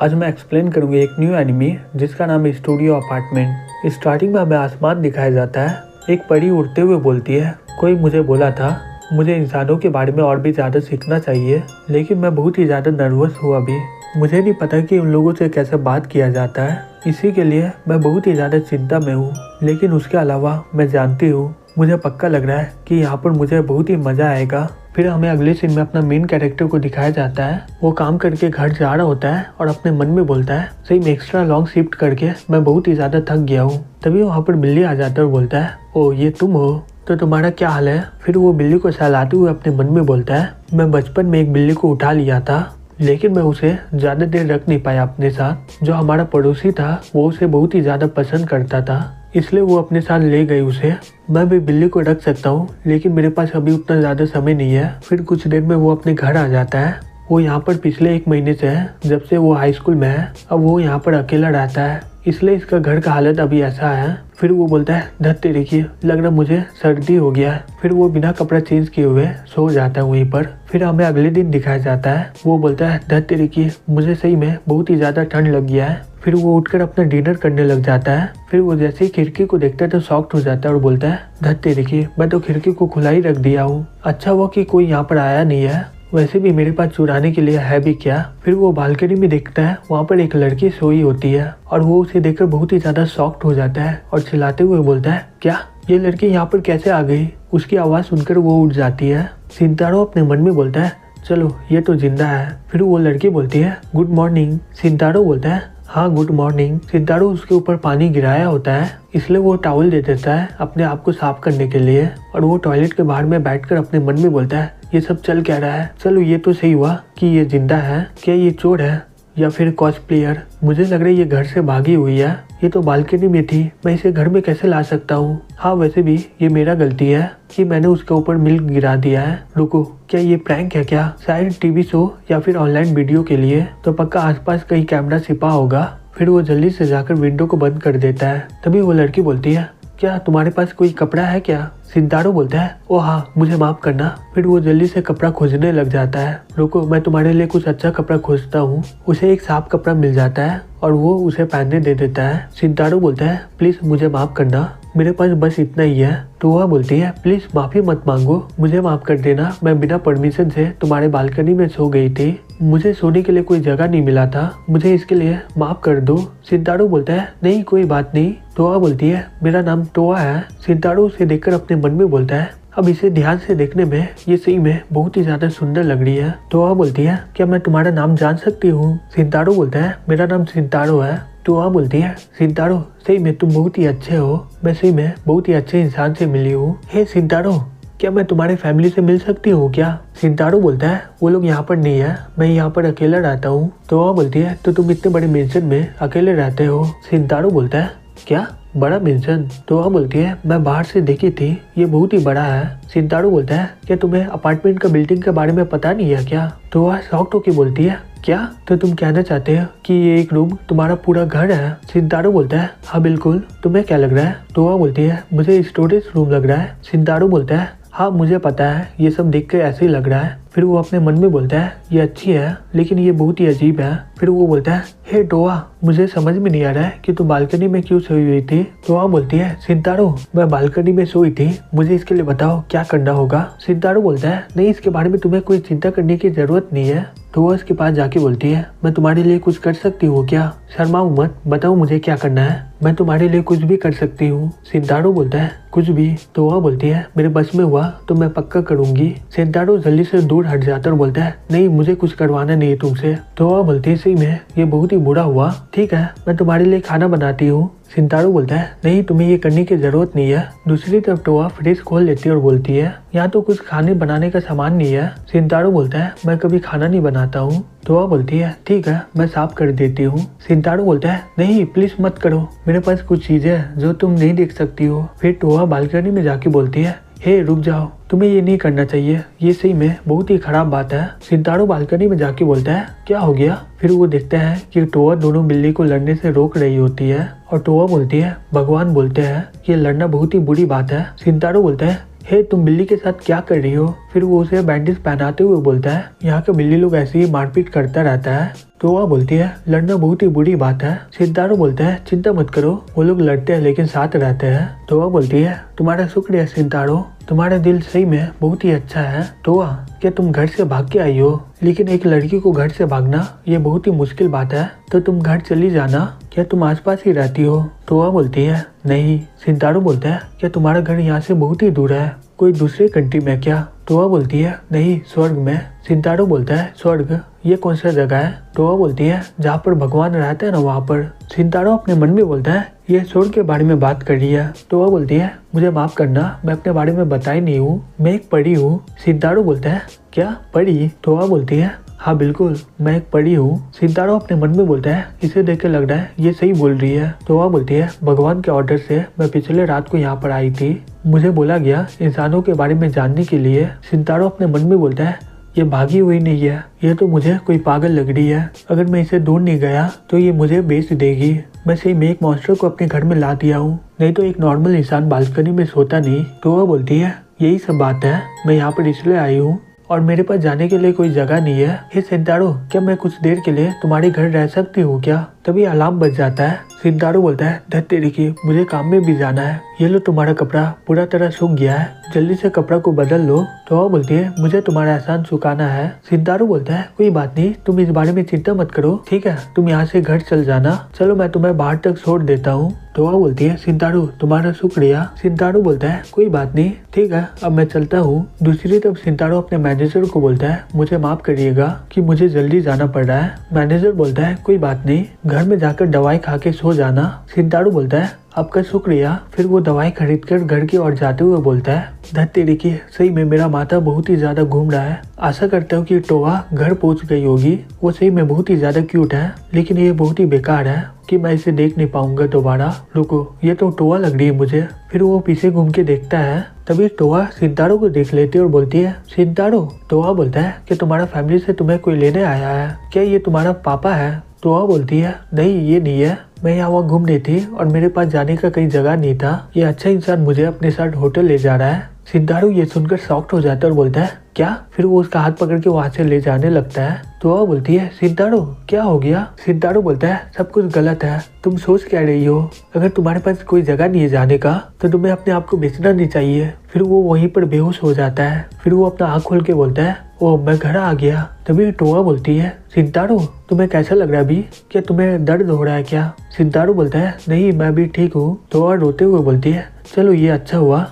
आज मैं एक्सप्लेन करूँगी एक न्यू एनिमी जिसका नाम है स्टूडियो अपार्टमेंट। स्टार्टिंग में हमें आसमान दिखाया जाता है। एक परी उड़ते हुए बोलती है, कोई मुझे बोला था मुझे इंसानों के बारे में और भी ज़्यादा सीखना चाहिए, लेकिन मैं बहुत ही ज़्यादा नर्वस हूँ अभी। मुझे नहीं पता कि उन लोगों से कैसे बात किया जाता है, इसी के लिए मैं बहुत ही ज़्यादा चिंता में हूँ। लेकिन उसके अलावा मैं जानती हूँ, मुझे पक्का लग रहा है कि यहाँ पर मुझे बहुत ही मज़ा आएगा। फिर हमें अगले सीन में अपना मेन कैरेक्टर को दिखाया जाता है। वो काम करके घर जा रहा होता है और अपने मन में बोलता है, सही में एक्स्ट्रा लॉन्ग शिफ्ट करके मैं बहुत ही ज़्यादा थक गया हूँ। तभी वहाँ पर बिल्ली आ जाता है और बोलता है, ओ ये तुम हो, तो तुम्हारा क्या हाल है। फिर वो बिल्ली को सहलाते हुए अपने मन में बोलता है, मैं बचपन में एक बिल्ली को उठा लिया था, लेकिन मैं उसे ज़्यादा देर रख नहीं पाया अपने साथ। जो हमारा पड़ोसी था वो उसे बहुत ही ज़्यादा पसंद करता था, इसलिए वो अपने साथ ले गई उसे। मैं भी बिल्ली को रख सकता हूँ, लेकिन मेरे पास अभी उतना ज़्यादा समय नहीं है। फिर कुछ देर में वो अपने घर आ जाता है। वो यहाँ पर पिछले 1 महीने से है, जब से वो हाई स्कूल में है। अब वो यहाँ पर अकेला रहता है, इसलिए इसका घर का हालत अभी ऐसा है। फिर वो बोलता है, धत्ते देखिए, लग रहा मुझे सर्दी हो गया है। फिर वो बिना कपड़ा चेंज किए हुए सो जाता है वहीं पर। फिर हमें अगले दिन दिखाया जाता है। वो बोलता है, धत्ते देखिए, मुझे सही में बहुत ही ज़्यादा ठंड लग गया है। फिर वो उठकर अपना डिनर करने लग जाता है। फिर वो जैसे ही खिड़की को देखता है तो शॉक्ड हो जाता है और बोलता है, धत्ते देखिए, मैं तो खिड़की को खुला ही रख दिया हूँ। अच्छा हुआ कि कोई यहाँ पर आया नहीं है, वैसे भी मेरे पास चुराने के लिए है भी क्या। फिर वो बालकनी में देखता है, वहाँ पर एक लड़की सोई होती है और वो उसे देखकर बहुत ही ज़्यादा शॉक्ड हो जाता है और चिल्लाते हुए बोलता है, क्या ये लड़की यहाँ पर कैसे आ गई। उसकी आवाज़ सुनकर वो उठ जाती है। सिंतारो अपने मन में बोलता है, चलो ये तो जिंदा है। फिर वो लड़की बोलती है, गुड मॉर्निंग। सिंतारो बोलता है, हाँ गुड मॉर्निंग। सिंतारो उसके ऊपर पानी गिराया होता है, इसलिए वो टॉवल दे देता है अपने आप को साफ करने के लिए। और वो टॉयलेट के बाहर में बैठकर अपने मन में बोलता है, ये सब चल क्या रहा है। चलो ये तो सही हुआ कि ये जिंदा है, क्या ये चोर है या फिर कॉस्प्लेयर। मुझे लग रहा है ये घर से भागी हुई है। ये तो बालकनी में थी, मैं इसे घर में कैसे ला सकता हूँ। हाँ वैसे भी ये मेरा गलती है कि मैंने उसके ऊपर मिल्क गिरा दिया है। रुको, क्या ये प्रैंक है क्या, शायद टीवी शो या फिर ऑनलाइन वीडियो के लिए। तो पक्का आसपास कहीं कैमरा छिपा होगा। फिर वो जल्दी से जाकर विंडो को बंद कर देता है। तभी वो लड़की बोलती है, क्या तुम्हारे पास कोई कपड़ा है क्या। सिंतारो बोलता है, ओ हाँ मुझे माफ करना। फिर वो जल्दी से कपड़ा खोजने लग जाता है। रुको, मैं तुम्हारे लिए कुछ अच्छा कपड़ा खोजता हूँ। उसे एक साफ कपड़ा मिल जाता है और वो उसे पहनने दे देता है। सिंतारो बोलता है, प्लीज मुझे माफ करना, मेरे पास बस इतना ही है। तो वह बोलती है, प्लीज माफी मत मांगो, मुझे माफ कर देना, मैं बिना परमिशन से तुम्हारे बालकनी में सो गई थी, मुझे सोने के लिए कोई जगह नहीं मिला था, मुझे इसके लिए माफ कर दो। सिंतारो बोलता है, नहीं कोई बात नहीं। टोआ बोलती है, मेरा नाम टोआ है। सिंतारो उसे देखकर अपने मन में बोलता है, अब इसे ध्यान से देखने में ये सही में बहुत ही ज्यादा सुंदर लग रही है। टोआ बोलती है, क्या मैं तुम्हारा नाम जान सकती हूँ। सिंतारो बोलता है, मेरा नाम सिंतारो है। टोआ बोलती है, सिंतारो सही में तुम बहुत ही अच्छे हो, मैं सही में बहुत ही अच्छे इंसान से मिली हूँ। हे सिंतारो, क्या मैं तुम्हारे फैमिली से मिल सकती हूँ क्या। सिंतारो बोलता है, वो लोग यहाँ पर नहीं है, मैं यहाँ पर अकेला रहता हूँ। तो वह बोलती है, तो तुम इतने बड़े मेंशन में अकेले रहते हो। सिंतारो बोलता है, क्या बड़ा मेंशन। तो वह बोलती है, मैं बाहर से देखी थी, ये बहुत ही बड़ा है। सिंतारो बोलता है, क्या तुम्हें अपार्टमेंट का बिल्डिंग के बारे में पता नहीं है क्या। तो वह शॉक्ड होकर बोलती है, क्या तो तुम कहना चाहते हो कि ये एक रूम तुम्हारा पूरा घर है। सिंतारो बोलता है, हाँ बिल्कुल, तुम्हें क्या लग रहा है। तो वह बोलती है, मुझे स्टोरेज रूम लग रहा है। सिंतारो बोलता है, हाँ मुझे पता है, ये सब देख कर ऐसे ही लग रहा है। फिर वो अपने मन में बोलता है, ये अच्छी है लेकिन ये बहुत ही अजीब है। फिर वो बोलता है, हे टोआ, मुझे समझ में नहीं आ रहा है कि तू बालकनी में क्यों सोई हुई थी। टोआ बोलती है, सिंतारो मैं बालकनी में सोई थी, मुझे इसके लिए बताओ क्या करना होगा। सिंतारो बोलता है, नहीं इसके बारे में तुम्हें कोई चिंता करने की जरूरत नहीं है। टोआ उसके पास जाके बोलती है, मैं तुम्हारे लिए कुछ कर सकती हूँ क्या। शर्माओ मत, बताओ मुझे क्या करना है, मैं तुम्हारे लिए कुछ भी कर सकती हूँ। सिंतारो बोलता है, कुछ भी। तो वह बोलती है, मेरे बस में हुआ तो मैं पक्का करूंगी। सिंतारो जल्दी से दूर हट जाता और बोलता है, नहीं मुझे कुछ करवाना नहीं है तुमसे। तो वह बोलती है, सही में ये बहुत ही बुरा हुआ, ठीक है मैं तुम्हारे लिए खाना बनाती हूँ। सिंतारो बोलता है, नहीं तुम्हें ये करने की जरूरत नहीं है। दूसरी तरफ टोआ फ्रिज खोल लेती है और बोलती है, यहाँ तो कुछ खाने बनाने का सामान नहीं है। सिंतारो बोलता है, मैं कभी खाना नहीं बनाता हूँ। टोआ बोलती है, ठीक है मैं साफ कर देती हूँ। सिंतारो बोलता है, नहीं प्लीज मत करो, मेरे पास कुछ चीजें हैं जो तुम नहीं देख सकती हो। फिर टोआ बालकनी में जाके बोलती है, हे रुक जाओ, तुम्हें ये नहीं करना चाहिए, ये सही में बहुत ही खराब बात है। सिंतारो बालकनी में जाके बोलता है, क्या हो गया। फिर वो देखता है कि टोआ दोनों बिल्ली को लड़ने से रोक रही होती है और टोआ बोलती है, भगवान बोलते हैं कि लड़ना बहुत ही बुरी बात है। सिंतारो बोलता है, हे तुम बिल्ली के साथ क्या कर रही हो। फिर वो उसे बैंडेज पहनाते हुए बोलता है यहाँ के बिल्ली लोग ऐसे ही मारपीट करता रहता है। तो वह बोलती है लड़ना बहुत ही बुरी बात है। सिंतारो बोलता है चिंता मत करो, वो लोग लड़ते हैं लेकिन साथ रहते हैं। तो वह बोलती है तुम्हारा शुक्रिया सिंतारो, तुम्हारा दिल सही में बहुत ही अच्छा है। तो वह क्या तुम घर से भाग के आई हो, लेकिन एक लड़की को घर से भागना ये बहुत ही मुश्किल बात है, तो तुम घर चली जाना, क्या तुम आसपास ही रहती हो। तो वह बोलती है नहीं। सिंतारो बोलता है क्या तुम्हारा घर यहाँ से बहुत ही दूर है, कोई दूसरे कंट्री में क्या। तो वह बोलती है नहीं स्वर्ग में। सिंतारो बोलता है स्वर्ग, ये कौन सा जगह है। तो वह बोलती है जहाँ पर भगवान रहते हैं ना वहाँ पर। सिंतारो अपने मन में बोलता है ये स्वर्ग के बारे में बात कर रही है। तो वह बोलती है मुझे माफ करना, मैं अपने बारे में बताई नहीं हूँ, मैं एक परी हूँ। सिंतारो बोलता है क्या परी। तो वह बोलती है हाँ बिल्कुल मैं एक परी हूँ। सिंतारो अपने मन में बोलता है इसे देख के लग रहा है ये सही बोल रही है। तो वह बोलती है भगवान के ऑर्डर से मैं पिछले रात को यहाँ पर आई थी, मुझे बोला गया इंसानों के बारे में जानने के लिए। सिंतारो अपने मन में बोलता है ये भागी हुई नहीं है, ये तो मुझे कोई पागल लग रही है, अगर मैं इसे दूर नहीं गया तो ये मुझे बेच देगी। मैं सही में एक मॉन्स्टर को अपने घर में ला दिया हूँ, नहीं तो एक नॉर्मल इंसान बालकनी में सोता नहीं। तो वह बोलती है यही सब बात है, मैं यहाँ पर इसलिए आई हूँ और मेरे पास जाने के लिए कोई जगह नहीं है। हे सिंतारो क्या मैं कुछ देर के लिए तुम्हारे घर रह सकती हूँ क्या। तभी अलार्म बज जाता है। सिंतारो बोलता है धत तेरी की, मुझे काम में भी जाना है, ये लो तुम्हारा कपड़ा पूरा तरह सूख गया है, जल्दी से कपड़ा को बदल लो। तो वह बोलती है मुझे तुम्हारा एहसान चुकाना है। सिंतारो बोलता है कोई बात नहीं, तुम इस बारे में चिंता मत करो, ठीक है तुम यहाँ से घर चल जाना, चलो मैं तुम्हें बाहर तक छोड़ देता हूँ। तो वह बोलती है सिंतारो तुम्हारा शुक्रिया। सिंतारो बोलता है कोई बात नहीं, ठीक है अब मैं चलता हूँ। दूसरी तरफ सिंतारो अपने मैनेजर को बोलता है मुझे माफ करिएगा कि मुझे जल्दी जाना पड़ रहा है। मैनेजर बोलता है कोई बात नहीं, घर में जाकर दवाई खा के सो जाना। सिंतारो बोलता है आपका शुक्रिया। फिर वो दवाई खरीद कर घर की ओर जाते हुए बोलता है धत तेरी की, सही में मेरा माथा बहुत ही ज्यादा घूम रहा है, आशा करता हूँ कि टोआ घर पहुँच गई होगी, वो सही में बहुत ही ज्यादा क्यूट है, लेकिन ये बहुत ही बेकार है कि मैं इसे देख नहीं पाऊंगा दोबारा। रुको ये तो टोआ लग रही है मुझे। फिर वो पीछे घूम के देखता है, तभी टोआ सिंतारो को देख लेती है और बोलती है सिंतारो। टोआ बोलता है कि तुम्हारा फैमिली से तुम्हें कोई लेने आया है, क्या ये तुम्हारा पापा है। टोआ बोलती है नहीं ये नहीं है, मैं यहाँ वहाँ घूम रही थी और मेरे पास जाने का कहीं जगह नहीं था, ये अच्छा इंसान मुझे अपने साथ होटल ले जा रहा है। सिंतारो ये सुनकर शॉक्ड हो जाता है और बोलता है क्या। फिर वो उसका हाथ पकड़ के वहाँ से ले जाने लगता है। तो वह बोलती है सिंतारो क्या हो गया। सिंतारो बोलता है सब कुछ गलत है, तुम सोच क्या रही हो, अगर तुम्हारे पास कोई जगह नहीं है जाने का तो तुम्हें अपने आप को बेचना नहीं चाहिए। फिर वो वहीं पर बेहोश हो जाता है। फिर वो अपना आँख खोल के बोलता है ओह मैं घर आ गया। तभी टोआ बोलती है सिंतारो तुम्हें कैसा लग रहा है अभी, क्या तुम्हें दर्द हो रहा है क्या। सिंतारो बोलता है नहीं मैं भी ठीक हूँ। टोआ रोते हुए बोलती है चलो ये अच्छा हुआ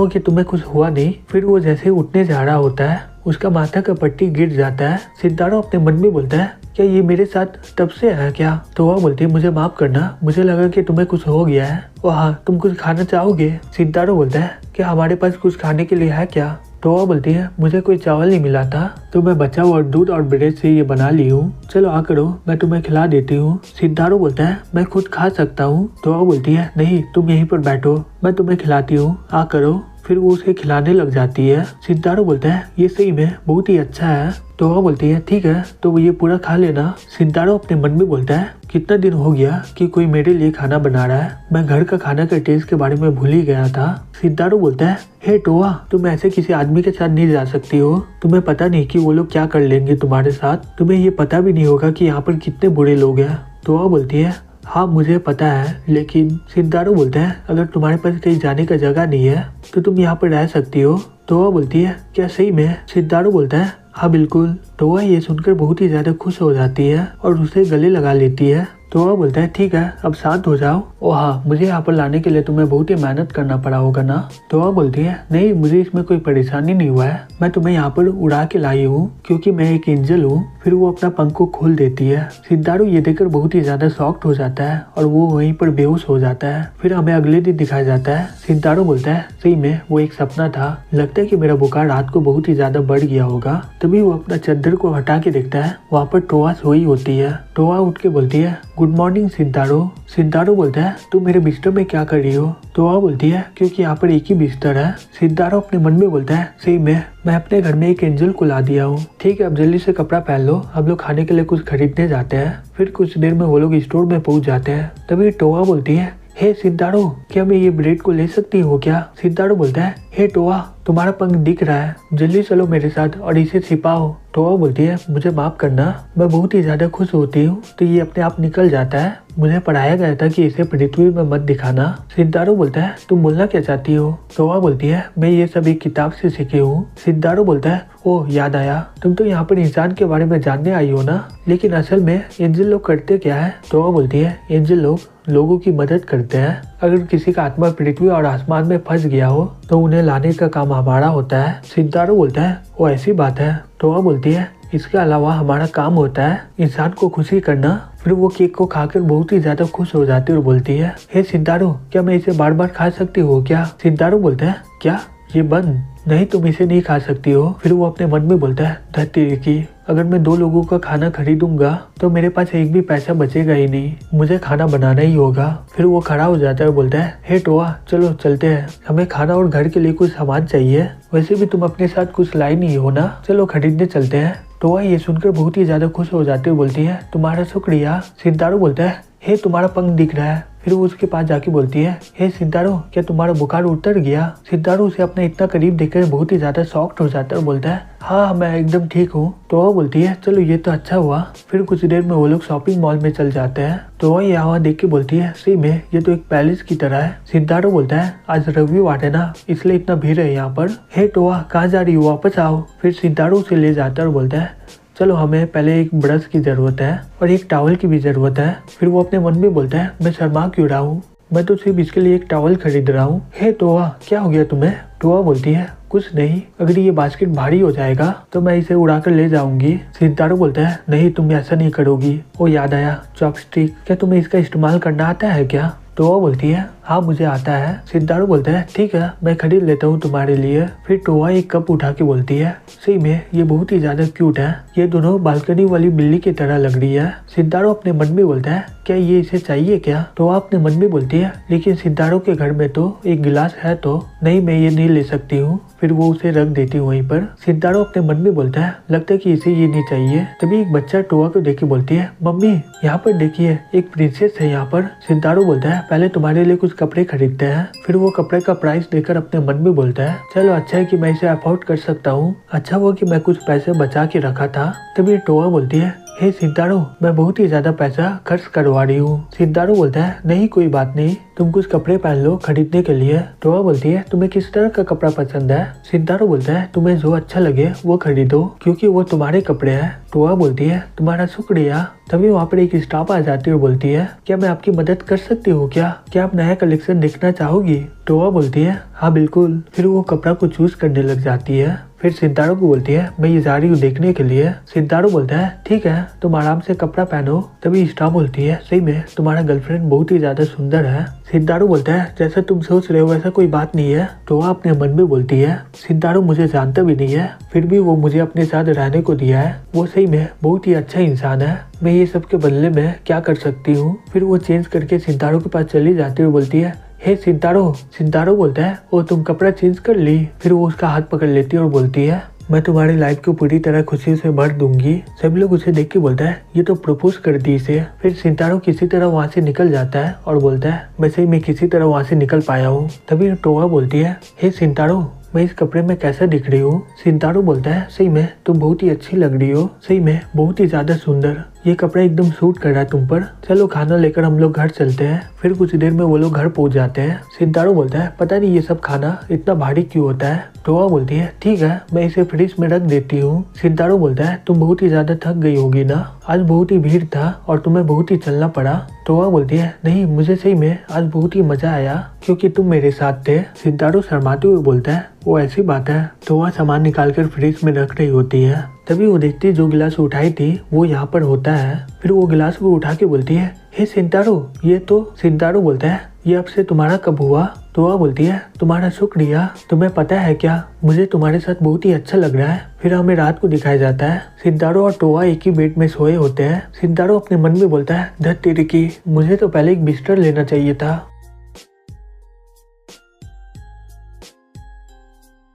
कि तुम्हें कुछ हुआ नहीं। फिर वो जैसे उठने जा रहा होता है उसका माथा का पट्टी गिर जाता है। सिंतारो अपने मन में बोलता है क्या ये मेरे साथ तब से है क्या। तो वह बोलती है मुझे माफ करना, मुझे लगा कि तुम्हें कुछ हो गया है। और हाँ तुम कुछ खाना चाहोगे। सिंतारो बोलता है क्या हमारे पास कुछ खाने के लिए है क्या। तो वह बोलती है मुझे कोई चावल नहीं मिला था तो मैं बचा हुआ दूध और ब्रेड से ये बना ली हूँ, चलो आ करो मैं तुम्हें खिला देती हूँ। सिंतारो बोलता है मैं खुद खा सकता हूँ। तो वह बोलती है नहीं तुम यहीं पर बैठो मैं तुम्हें खिलाती हूँ, आ करो। फिर वो उसे खिलाने लग जाती है। सिंतारो बोलता है ये सही में बहुत ही अच्छा है। तो वह बोलती है ठीक है तो वो ये पूरा खा लेना। सिंतारो अपने मन में बोलता है कितना दिन हो गया कि कोई मेरे लिए खाना बना रहा है, मैं घर का खाना के टेस्ट के बारे में भूल ही गया था। सिंतारो बोलता है हे टोआ तुम ऐसे किसी आदमी के साथ नहीं जा सकती हो, तुम्हें पता नहीं कि वो लोग क्या कर लेंगे तुम्हारे साथ, तुम्हें ये पता भी नहीं होगा कि यहाँ पर कितने बुरे लोग हैं। टोआ बोलती है हाँ मुझे पता है, लेकिन सिंतारो बोलता है अगर तुम्हारे पास कहीं जाने का जगह नहीं है तो तुम यहाँ पर रह सकती हो। टोआ बोलती है क्या सही में। सिंतारो बोलता है हाँ बिल्कुल। टोआ ये सुनकर बहुत ही ज्यादा खुश हो जाती है और उसे गले लगा लेती है। तो वह बोलता है ठीक है अब शांत हो जाओ। ओ हाँ मुझे यहाँ पर लाने के लिए तुम्हें बहुत ही मेहनत करना पड़ा होगा ना। तो वह बोलती है नहीं मुझे इसमें कोई परेशानी नहीं हुआ है, मैं तुम्हें यहाँ पर उड़ा के लाई हूँ क्योंकि मैं एक एंजल हूँ। फिर वो अपना पंख को खोल देती है। सिंतारो ये देखकर बहुत ही ज्यादा शॉक्ड हो जाता है और वो वहीं पर बेहोश हो जाता है। फिर हमें अगले दिन दिखाया जाता है। सिंतारो बोलता है सही में वो एक सपना था, लगता है कि मेरा बुखार रात को बहुत ही ज्यादा बढ़ गया होगा। तभी वो अपना चादर को हटा के देखता है, वहाँ पर टोआ सोई होती है। टोआ उठ के बोलती है गुड मॉर्निंग सिंतारो। सिंतारो बोलता है तुम मेरे बिस्तर में क्या कर रही हो। टोआ बोलती है क्योंकि यहाँ पर एक ही बिस्तर है। सिंतारो अपने मन में बोलता है सही में मैं अपने घर में एक एंजल को ला दिया हूँ, ठीक है अब जल्दी से कपड़ा पहन लो, हम लोग खाने के लिए कुछ खरीदने जाते हैं। फिर कुछ देर में वो लोग स्टोर में पहुंच जाते हैं। तभी टोआ बोलती है हे सिंतारो क्या मैं ये ब्रेड को ले सकती हूँ क्या। सिंतारो बोलता है हे टोआ, तुम्हारा पंख दिख रहा है, जल्दी चलो मेरे साथ और इसे छिपाओ। टोआ बोलती है मुझे माफ करना, मैं बहुत ही ज्यादा खुश होती हूँ तो ये अपने आप निकल जाता है। मुझे पढ़ाया गया था कि इसे पृथ्वी में मत दिखाना। सिद्धारो बोलता है तुम बोलना क्या चाहती हो? टोआ बोलती है मैं ये सब एक किताब से सीखी हूँ। सिद्धारो बोलता है ओह याद आया, तुम तो यहाँ पर इंसान के बारे में जानने आई हो ना, लेकिन असल में एंजल लोग करते क्या है? टोआ बोलती है एंजल लोग लोगों की मदद करते हैं। अगर किसी का आत्मा पृथ्वी और आसमान में फंस गया हो तो उन्हें लाने का काम हमारा होता है। सिद्धारो बोलता है वो ऐसी बात है। टोआ बोलती है इसके अलावा हमारा काम होता है इंसान को खुशी करना। फिर वो केक को खाकर बहुत ही ज्यादा खुश हो जाती है और बोलती है हे सिद्धारो, क्या मैं इसे बार बार खा सकती हूँ क्या? सिद्धारो बोलता है क्या ये बंद? नहीं, तुम इसे नहीं खा सकती हो। फिर वो अपने मन में बोलता है धत्ती की, अगर मैं 2 लोगों का खाना खरीदूंगा तो मेरे पास एक भी पैसा बचेगा ही नहीं, मुझे खाना बनाना ही होगा। फिर वो खड़ा हो जाता है और बोलता है हे टोआ चलो चलते हैं, हमें खाना और घर के लिए कुछ सामान चाहिए, वैसे भी तुम अपने साथ कुछ लाई नहीं हो ना, चलो खरीदने चलते हैं। टोआ ये सुनकर बहुत ही ज्यादा खुश हो जाते हुए बोलती है तुम्हारा शुक्रिया। सिद्धारो बोलता है हे तुम्हारा पंख दिख रहा है। फिर वो उसके पास जाके बोलती है हे सिद्धारो, क्या तुम्हारा बुखार उतर गया? सिद्धारो उसे अपने इतना करीब देखकर बहुत ही ज्यादा शॉक्ड हो जाता है और बोलता है हाँ मैं एकदम ठीक हूँ। तो वो बोलती है चलो ये तो अच्छा हुआ। फिर कुछ देर में वो लोग शॉपिंग मॉल में चल जाते हैं। तो वह यहाँ देख के बोलती है सही में ये तो एक पैलेस की तरह है। सिद्धारो बोलता है आज रविवार है ना, इसलिए इतना भीड़ है यहाँ पर। हे टोआ कहाँ जा रही हो, वापस आओ। फिर सिद्धारो उसे ले जाता है और बोलता है चलो हमें पहले एक ब्रश की जरूरत है और एक टॉवल की भी जरूरत है। फिर वो अपने मन में बोलता है मैं शर्मा क्यों रहा हूँ, मैं तो सिर्फ इसके लिए एक टॉवल खरीद रहा हूँ। हे टोआ क्या हो गया तुम्हें? टोआ बोलती है कुछ नहीं, अगर ये बास्केट भारी हो जाएगा तो मैं इसे उड़ाकर ले जाऊंगी। सिद्धारो बोलता है नहीं तुम ऐसा नहीं करोगी। वो याद आया चॉपस्टिक, क्या तुम्हें इसका इस्तेमाल करना आता है क्या? तो वो बोलती है हाँ मुझे आता है। सिद्धारो बोलता है ठीक है मैं खरीद लेता हूँ तुम्हारे लिए। फिर टोआ एक कप उठा के बोलती है सही में ये बहुत ही ज्यादा क्यूट है, ये दोनों बालकनी वाली बिल्ली की तरह लग रही है। सिद्धारो अपने मन में बोलता है क्या ये इसे चाहिए क्या? टोआ अपने मन में बोलती है लेकिन सिद्धारो के घर में तो एक गिलास है तो नहीं, मैं ये नहीं ले सकती हूँ। फिर वो उसे रख देती है वहीं पर। सिद्धारो अपने मन में बोलता है लगता है कि इसे ये नहीं चाहिए। तभी एक बच्चा टोआ को देख के बोलती है मम्मी यहाँ पर देखिए एक प्रिंसेस है यहाँ पर। सिद्धारो बोलता है पहले तुम्हारे लिए कुछ कपड़े खरीदते हैं। फिर वो कपड़े का प्राइस देकर अपने मन में बोलता है चलो अच्छा है कि मैं इसे अफोर्ड कर सकता हूँ, अच्छा हुआ कि मैं कुछ पैसे बचा के रखा था। तभी टोआ बोलती है हे सिद्धारो मैं बहुत ही ज्यादा पैसा खर्च करवा रही हूँ। सिद्धारो बोलता है नहीं कोई बात नहीं, तुम कुछ कपड़े पहन लो खरीदने के लिए। टोआ बोलती है तुम्हें किस तरह का कपड़ा पसंद है? सिद्धारो बोलता है तुम्हें जो अच्छा लगे वो खरीदो क्योंकि वो तुम्हारे कपड़े हैं। टोआ बोलती है तुम्हारा शुक्रिया। तभी वहाँ पर एक स्टाफ आ जाती है और बोलती है क्या मैं आपकी मदद कर सकती हूँ क्या आप नया कलेक्शन देखना चाहोगी? टोआ बोलती है हाँ बिल्कुल। फिर वो कपड़ा को चूज करने लग जाती है। फिर सिद्धारो को बोलती है मैं ये जा रही हूँ देखने के लिए। सिद्धारो बोलता है ठीक है तुम आराम से कपड़ा पहनो। तभी स्टाफ बोलती है सही में तुम्हारा गर्लफ्रेंड बहुत ही ज्यादा सुंदर है। सिद्धारो बोलता है जैसा तुम सोच रहे हो वैसा कोई बात नहीं है। टोआ अपने मन में बोलती है सिद्धारो मुझे जानता भी नहीं है, फिर भी वो मुझे अपने साथ रहने को दिया है, वो सही में बहुत ही अच्छा इंसान है, मैं ये सब के बदले में क्या कर सकती हूँ। फिर वो चेंज करके सिद्धारो के पास चली जाती हुई बोलती है हे सिद्धारो। सिद्धारो बोलता है ओ तुम कपड़ा चेंज कर ली। फिर वो उसका हाथ पकड़ लेती है और बोलती है मैं तुम्हारी लाइफ को पूरी तरह खुशी से भर दूंगी। सभी लोग उसे देख के बोलता है ये तो प्रपोज कर दी इसे। फिर सिद्धारो किसी तरह वहाँ से निकल जाता है और बोलता है वैसे ही मैं किसी तरह वहाँ से निकल पाया हूँ। तभी टोआ बोलती है हे सिद्धारो मैं इस कपड़े में कैसा दिख रही हूँ? सिद्धारो बोलता है सही में तुम बहुत ही अच्छी लग रही हो, सही में बहुत ही ज्यादा सुंदर, ये कपड़ा एकदम सूट कर रहा है तुम पर, चलो खाना लेकर हम लोग घर चलते हैं। फिर कुछ देर में वो लोग घर पहुंच जाते हैं। सिद्धारो बोलता है पता नहीं ये सब खाना इतना भारी क्यों होता है। टोआ बोलती है ठीक है मैं इसे फ्रिज में रख देती हूँ। सिद्धारो बोलता है तुम बहुत ही ज्यादा थक गई होगी ना, आज बहुत ही भीड़ था और तुम्हें बहुत ही चलना पड़ा। टोआ बोलती है नहीं मुझे सही में आज बहुत ही मजा आया क्योंकि तुम मेरे साथ थे। सिद्धारो शर्माते हुए बोलता है वो ऐसी बात है। टोआ सामान निकालकर फ्रिज में रख रही होती है। तभी वो देखती है जो गिलास उठाई थी वो यहाँ पर होता है। फिर वो गिलास को उठा के बोलती है हे सिद्धारो ये तो। सिद्धारो बोलता है ये अब से तुम्हारा कब हुआ? टोआ बोलती है तुम्हारा शुक्रिया, तुम्हें पता है क्या मुझे तुम्हारे साथ बहुत ही अच्छा लग रहा है। फिर हमें रात को दिखाया जाता है। सिद्धारो और टोआ एक ही बेड में सोए होते हैं। सिद्धारो अपने मन में बोलता है धत तेरी की, मुझे तो पहले एक बिस्तर लेना चाहिए था।